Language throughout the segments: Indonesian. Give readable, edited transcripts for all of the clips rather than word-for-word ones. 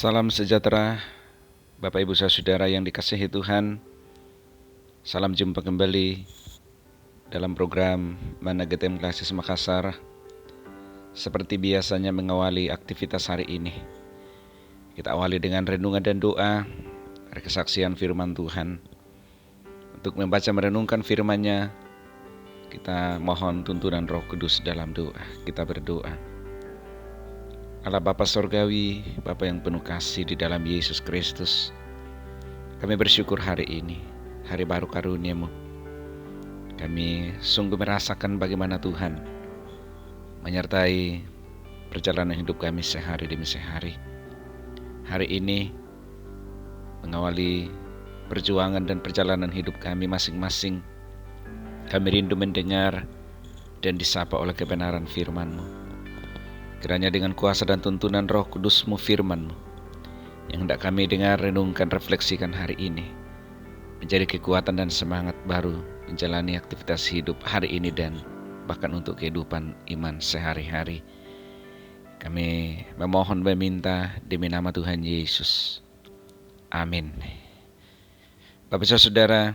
Salam sejahtera, Bapak Ibu Saudara yang dikasihi Tuhan. Salam jumpa kembali dalam program Mana Getem Klasis Makassar. Seperti biasanya mengawali aktivitas hari ini, kita awali dengan renungan dan doa, kesaksian firman Tuhan. Untuk membaca merenungkan firman-Nya, kita mohon tuntunan Roh Kudus dalam doa. Kita berdoa. Allah Bapa Sorgawi, Bapa yang penuh kasih di dalam Yesus Kristus, kami bersyukur hari ini, hari baru karunia-Mu. Kami sungguh merasakan bagaimana Tuhan menyertai perjalanan hidup kami sehari demi sehari. Hari ini mengawali perjuangan dan perjalanan hidup kami masing-masing. Kami rindu mendengar dan disapa oleh kebenaran firman-Mu. Kiranya dengan kuasa dan tuntunan Roh Kudus-Mu, firman-Mu, yang hendak kami dengar, renungkan, refleksikan hari ini, menjadi kekuatan dan semangat baru menjalani aktivitas hidup hari ini dan bahkan untuk kehidupan iman sehari-hari. Kami memohon meminta demi nama Tuhan Yesus. Amin. Bapak Saudara,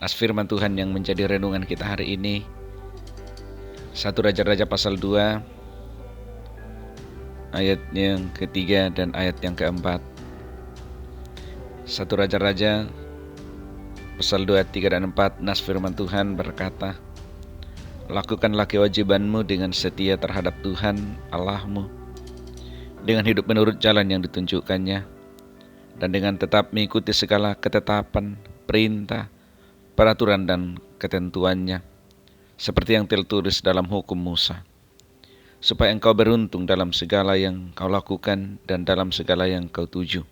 nas firman Tuhan yang menjadi renungan kita hari ini, 1 Raja-Raja pasal 2, ayat yang ketiga dan ayat yang keempat. 1 Raja-Raja pasal 2 ayat 3 dan 4, nas firman Tuhan berkata, "Lakukanlah kewajibanmu dengan setia terhadap Tuhan Allahmu, dengan hidup menurut jalan yang ditunjukkannya, dan dengan tetap mengikuti segala ketetapan, perintah, peraturan dan ketentuannya, seperti yang tertulis dalam hukum Musa, supaya engkau beruntung dalam segala yang kau lakukan dan dalam segala yang kau tuju,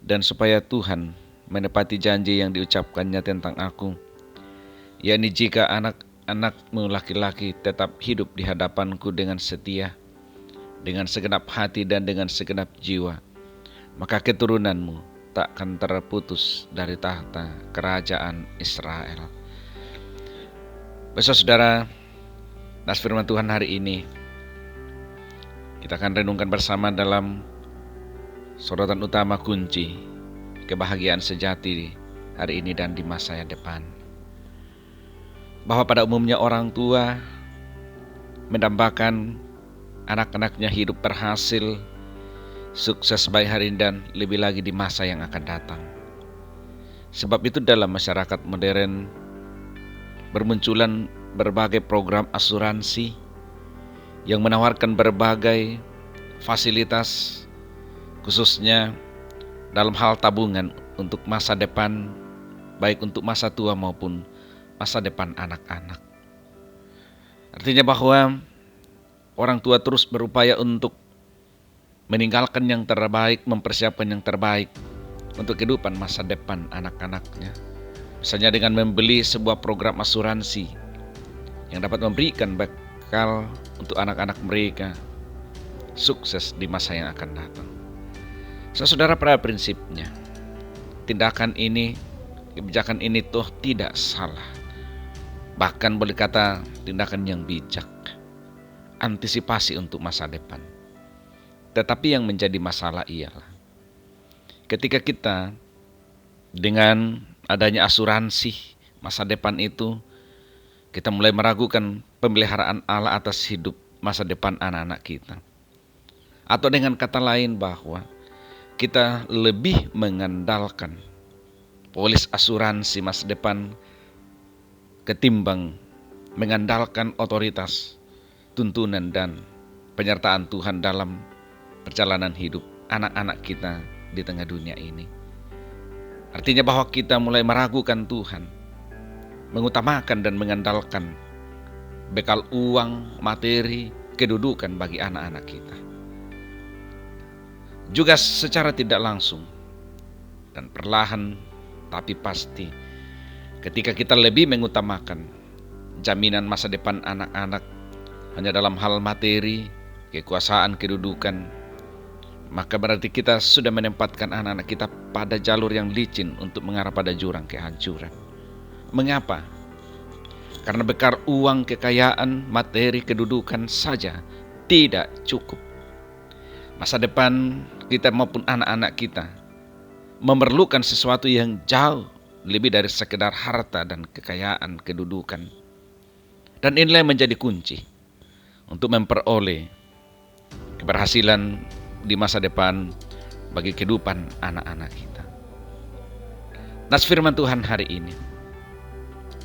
dan supaya Tuhan menepati janji yang diucapkannya tentang aku, yakni jika anak-anakmu laki-laki tetap hidup di hadapanku dengan setia, dengan segenap hati dan dengan segenap jiwa, maka keturunanmu tak akan terputus dari tahta kerajaan Israel." Saudara, nas firman Tuhan hari ini kita akan renungkan bersama dalam sorotan utama kunci kebahagiaan sejati hari ini dan di masa yang depan. Bahwa pada umumnya orang tua mendambakan anak-anaknya hidup berhasil, sukses baik hari ini dan lebih lagi di masa yang akan datang. Sebab itu dalam masyarakat modern bermunculan berbagai program asuransi yang menawarkan berbagai fasilitas, khususnya dalam hal tabungan untuk masa depan, baik untuk masa tua maupun masa depan anak-anak. Artinya bahwa orang tua terus berupaya untuk meninggalkan yang terbaik, mempersiapkan yang terbaik untuk kehidupan masa depan anak-anaknya. Misalnya dengan membeli sebuah program asuransi yang dapat memberikan bekal untuk anak-anak mereka sukses di masa yang akan datang. Saudara, pada prinsipnya tindakan ini, kebijakan ini toh tidak salah. Bahkan boleh kata tindakan yang bijak, antisipasi untuk masa depan. Tetapi yang menjadi masalah ialah ketika kita dengan adanya asuransi masa depan itu, kita mulai meragukan pemeliharaan Allah atas hidup masa depan anak-anak kita. Atau dengan kata lain bahwa kita lebih mengandalkan polis asuransi masa depan ketimbang mengandalkan otoritas, tuntunan dan penyertaan Tuhan dalam perjalanan hidup anak-anak kita di tengah dunia ini. Artinya bahwa kita mulai meragukan Tuhan, mengutamakan dan mengandalkan bekal uang, materi, kedudukan bagi anak-anak kita. Juga secara tidak langsung dan perlahan tapi pasti, ketika kita lebih mengutamakan jaminan masa depan anak-anak hanya dalam hal materi, kekuasaan, kedudukan, maka berarti kita sudah menempatkan anak-anak kita pada jalur yang licin untuk mengarah pada jurang kehancuran. Mengapa? Karena bekal uang, kekayaan, materi, kedudukan saja tidak cukup. Masa depan kita maupun anak-anak kita memerlukan sesuatu yang jauh lebih dari sekedar harta dan kekayaan, kedudukan. Dan inilah yang menjadi kunci untuk memperoleh keberhasilan di masa depan bagi kehidupan anak-anak kita. Nas firman Tuhan hari ini,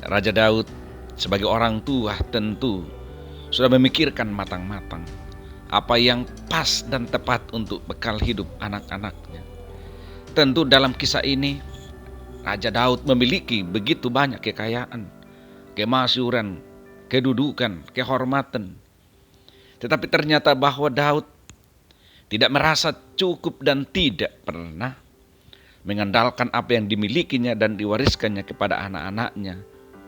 Raja Daud sebagai orang tua tentu sudah memikirkan matang-matang apa yang pas dan tepat untuk bekal hidup anak-anaknya. Tentu dalam kisah ini Raja Daud memiliki begitu banyak kekayaan, kemasyhuran, kedudukan, kehormatan. Tetapi ternyata bahwa Daud tidak merasa cukup dan tidak pernah mengandalkan apa yang dimilikinya dan diwariskannya kepada anak-anaknya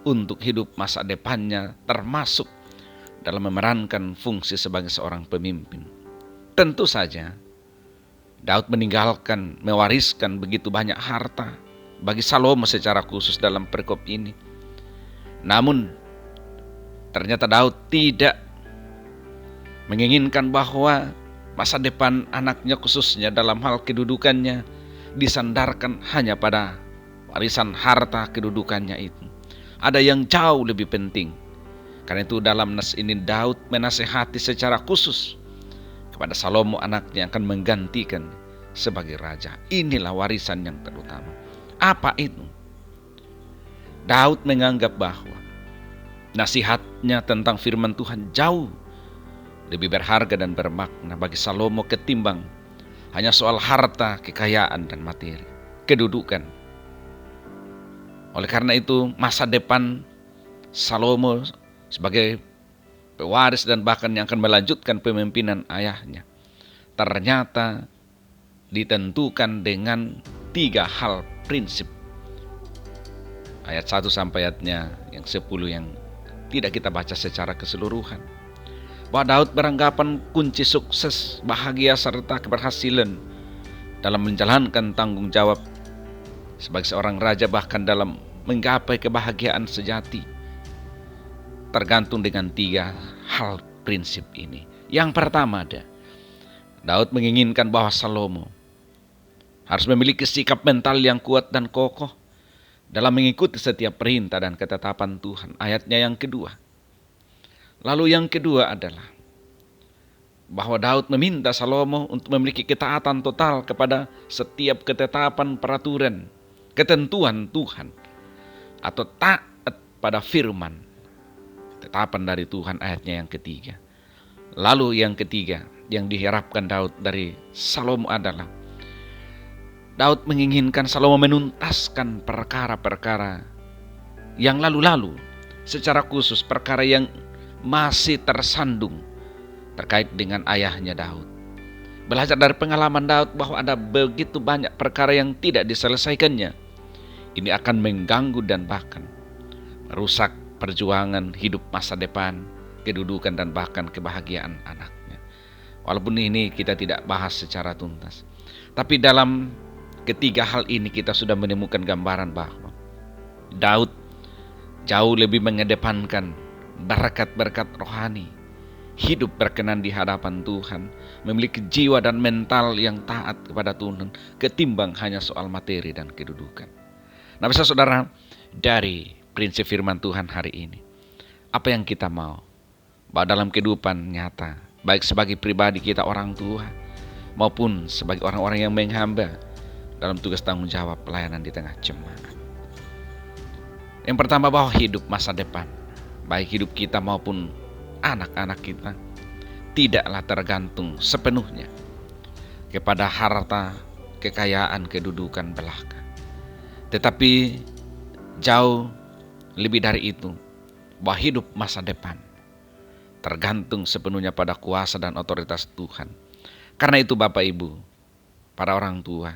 untuk hidup masa depannya, termasuk dalam memerankan fungsi sebagai seorang pemimpin. Tentu saja Daud meninggalkan, mewariskan begitu banyak harta bagi Salomo secara khusus dalam perikop ini. Namun ternyata Daud tidak menginginkan bahwa masa depan anaknya khususnya dalam hal kedudukannya disandarkan hanya pada warisan harta kedudukannya itu. Ada yang jauh lebih penting. Karena itu dalam nas ini Daud menasehati secara khusus kepada Salomo anaknya yang akan menggantikan sebagai raja. Inilah warisan yang terutama. Apa itu? Daud menganggap bahwa nasihatnya tentang firman Tuhan jauh lebih berharga dan bermakna bagi Salomo ketimbang hanya soal harta, kekayaan, dan materi, kedudukan. Oleh karena itu, masa depan Salomo sebagai pewaris dan bahkan yang akan melanjutkan pemimpinan ayahnya ternyata ditentukan dengan 3 hal prinsip. Ayat 1 sampai ayatnya yang 10 yang tidak kita baca secara keseluruhan. Bahwa Daud beranggapan kunci sukses, bahagia, serta keberhasilan dalam menjalankan tanggung jawab sebagai seorang raja, bahkan dalam menggapai kebahagiaan sejati, tergantung dengan 3 hal prinsip ini. Yang pertama Daud menginginkan bahwa Salomo harus memiliki sikap mental yang kuat dan kokoh dalam mengikuti setiap perintah dan ketetapan Tuhan. Ayatnya yang kedua. Lalu yang kedua adalah bahwa Daud meminta Salomo untuk memiliki ketaatan total kepada setiap ketetapan, peraturan, ketentuan Tuhan, atau taat pada firman, ketetapan dari Tuhan. Ayatnya yang ketiga. Lalu yang ketiga yang diharapkan Daud dari Salomo adalah Daud menginginkan Salomo menuntaskan perkara-perkara yang lalu-lalu, secara khusus perkara yang masih tersandung terkait dengan ayahnya Daud. Belajar dari pengalaman Daud bahwa ada begitu banyak perkara yang tidak diselesaikannya. Ini akan mengganggu dan bahkan merusak perjuangan hidup masa depan, kedudukan, dan bahkan kebahagiaan anaknya. Walaupun ini kita tidak bahas secara tuntas, tapi dalam ketiga hal ini kita sudah menemukan gambaran bahwa Daud jauh lebih mengedepankan berkat-berkat rohani, hidup berkenan di hadapan Tuhan, memiliki jiwa dan mental yang taat kepada Tuhan, ketimbang hanya soal materi dan kedudukan. Nah, bisa saudara, dari prinsip firman Tuhan hari ini, apa yang kita mau bahwa dalam kehidupan nyata, baik sebagai pribadi kita orang tua maupun sebagai orang-orang yang menghamba dalam tugas tanggung jawab pelayanan di tengah jemaat. Yang pertama, bahwa hidup masa depan, baik hidup kita maupun anak-anak kita, tidaklah tergantung sepenuhnya kepada harta, kekayaan, kedudukan belaka. Tetapi jauh lebih dari itu, bahwa hidup masa depan tergantung sepenuhnya pada kuasa dan otoritas Tuhan. Karena itu Bapak Ibu, para orang tua,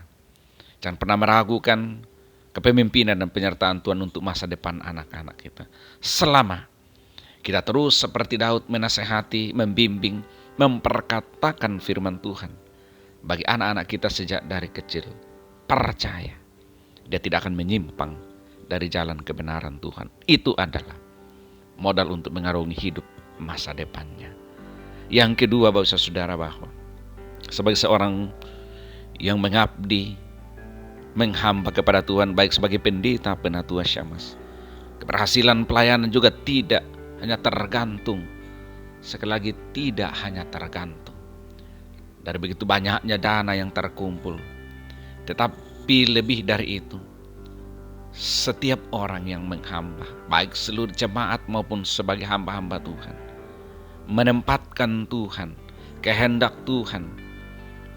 jangan pernah meragukan kepemimpinan dan penyertaan Tuhan untuk masa depan anak-anak kita. Selama kita terus seperti Daud menasehati, membimbing, memperkatakan firman Tuhan bagi anak-anak kita sejak dari kecil, percaya dia tidak akan menyimpang dari jalan kebenaran Tuhan. Itu adalah modal untuk mengarungi hidup masa depannya. Yang kedua, Bapak Saudara, bahwa sebagai seorang yang mengabdi, menghamba kepada Tuhan baik sebagai pendeta Penatua Syamas. Keberhasilan pelayanan juga tidak hanya tergantung, sekali lagi tidak hanya tergantung dari begitu banyaknya dana yang terkumpul, tetapi lebih dari itu, setiap orang yang menghamba, baik seluruh jemaat maupun sebagai hamba-hamba Tuhan, menempatkan Tuhan, kehendak Tuhan,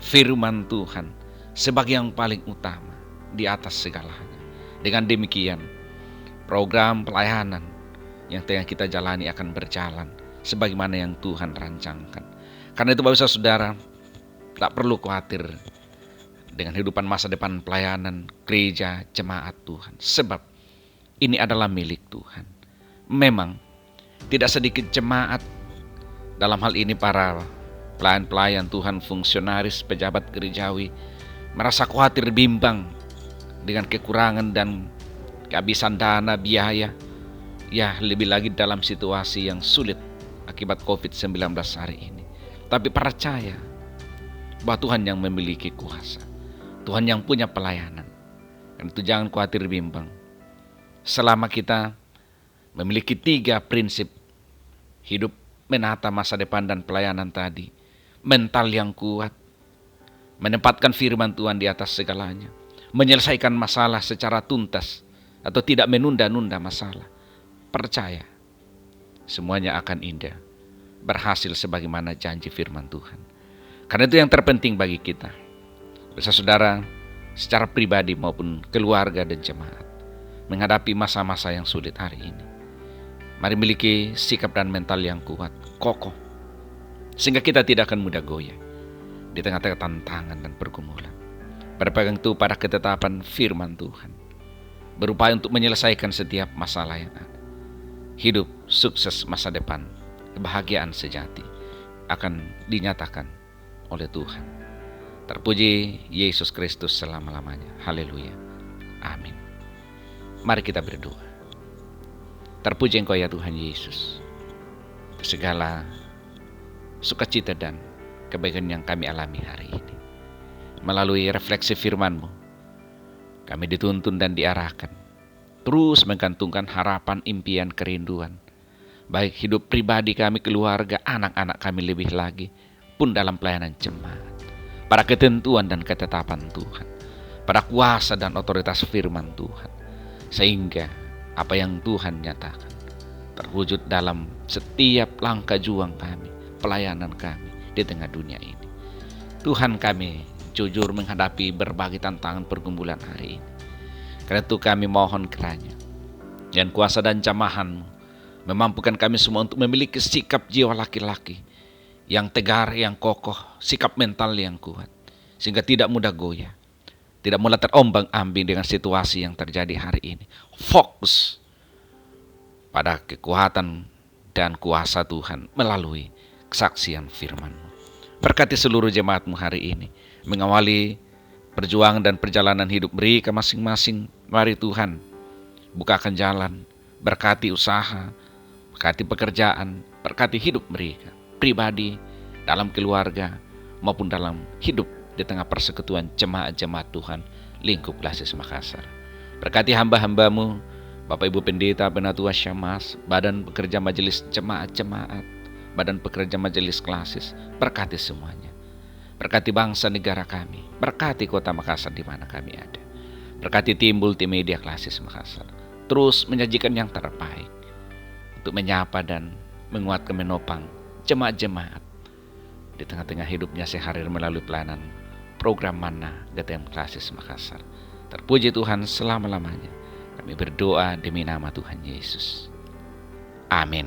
firman Tuhan sebagai yang paling utama di atas segalanya. Dengan demikian, program pelayanan yang tengah kita jalani akan berjalan sebagaimana yang Tuhan rancangkan. Karena itu Bapak Saudara, tak perlu khawatir dengan hidupan masa depan pelayanan gereja jemaat Tuhan, sebab ini adalah milik Tuhan. Memang tidak sedikit jemaat, dalam hal ini para pelayan-pelayan Tuhan, fungsionaris, pejabat gerejawi, merasa khawatir, bimbang dengan kekurangan dan kehabisan dana, biaya, ya lebih lagi dalam situasi yang sulit akibat COVID-19 hari ini. Tapi percaya bahwa Tuhan yang memiliki kuasa, Tuhan yang punya pelayanan. Dan itu jangan khawatir, bimbang. Selama kita memiliki 3 prinsip hidup menata masa depan dan pelayanan tadi, mental yang kuat, menempatkan firman Tuhan di atas segalanya, menyelesaikan masalah secara tuntas atau tidak menunda-nunda masalah, percaya semuanya akan indah, berhasil sebagaimana janji firman Tuhan. Karena itu yang terpenting bagi kita, saudara, secara pribadi maupun keluarga dan jemaat, menghadapi masa-masa yang sulit hari ini, mari miliki sikap dan mental yang kuat, kokoh, sehingga kita tidak akan mudah goyah di tengah-tengah tantangan dan pergumulan. Berpegang teguh pada ketetapan firman Tuhan, berupaya untuk menyelesaikan setiap masalah yang ada. Hidup sukses masa depan, kebahagiaan sejati akan dinyatakan oleh Tuhan. Terpuji Yesus Kristus selama-lamanya. Haleluya. Amin. Mari kita berdoa. Terpuji Engkau ya Tuhan Yesus, segala sukacita dan kebaikan yang kami alami hari ini. Melalui refleksi firman-Mu, kami dituntun dan diarahkan terus menggantungkan harapan, impian, kerinduan, baik hidup pribadi kami, keluarga, anak-anak kami, lebih lagi pun dalam pelayanan jemaat, pada ketentuan dan ketetapan Tuhan, pada kuasa dan otoritas firman Tuhan, sehingga apa yang Tuhan nyatakan terwujud dalam setiap langkah juang kami, pelayanan kami di tengah dunia ini. Tuhan, kami jujur menghadapi berbagai tantangan pergumulan hari ini. Karena itu kami mohon kiranya dan kuasa dan jamahan-Mu memampukan kami semua untuk memiliki sikap jiwa laki-laki yang tegar, yang kokoh, sikap mental yang kuat, sehingga tidak mudah goyah, tidak mudah terombang-ambing dengan situasi yang terjadi hari ini. Fokus pada kekuatan dan kuasa Tuhan melalui kesaksian firman-Mu. Berkati seluruh jemaat-Mu hari ini, mengawali perjuangan dan perjalanan hidup mereka masing-masing. Mari Tuhan, bukakan jalan, berkati usaha, berkati pekerjaan, berkati hidup mereka pribadi, dalam keluarga, maupun dalam hidup di tengah persekutuan jemaat-jemaat Tuhan lingkup Lasis Makassar. Berkati hamba-hamba-Mu, Bapak Ibu Pendeta Penatua Syamas, Badan Pekerja Majelis Jemaat-Jemaat, Badan Pekerja Majelis Klasis, berkati semuanya. Berkati bangsa negara kami, berkati kota Makassar di mana kami ada. Berkati tim multimedia Klasis Makassar, terus menyajikan yang terbaik untuk menyapa dan menguatkan, menopang jemaat-jemaat di tengah-tengah hidupnya sehari melalui pelayanan program Mana GTM Klasis Makassar. Terpuji Tuhan selama-lamanya. Kami berdoa demi nama Tuhan Yesus. Amin.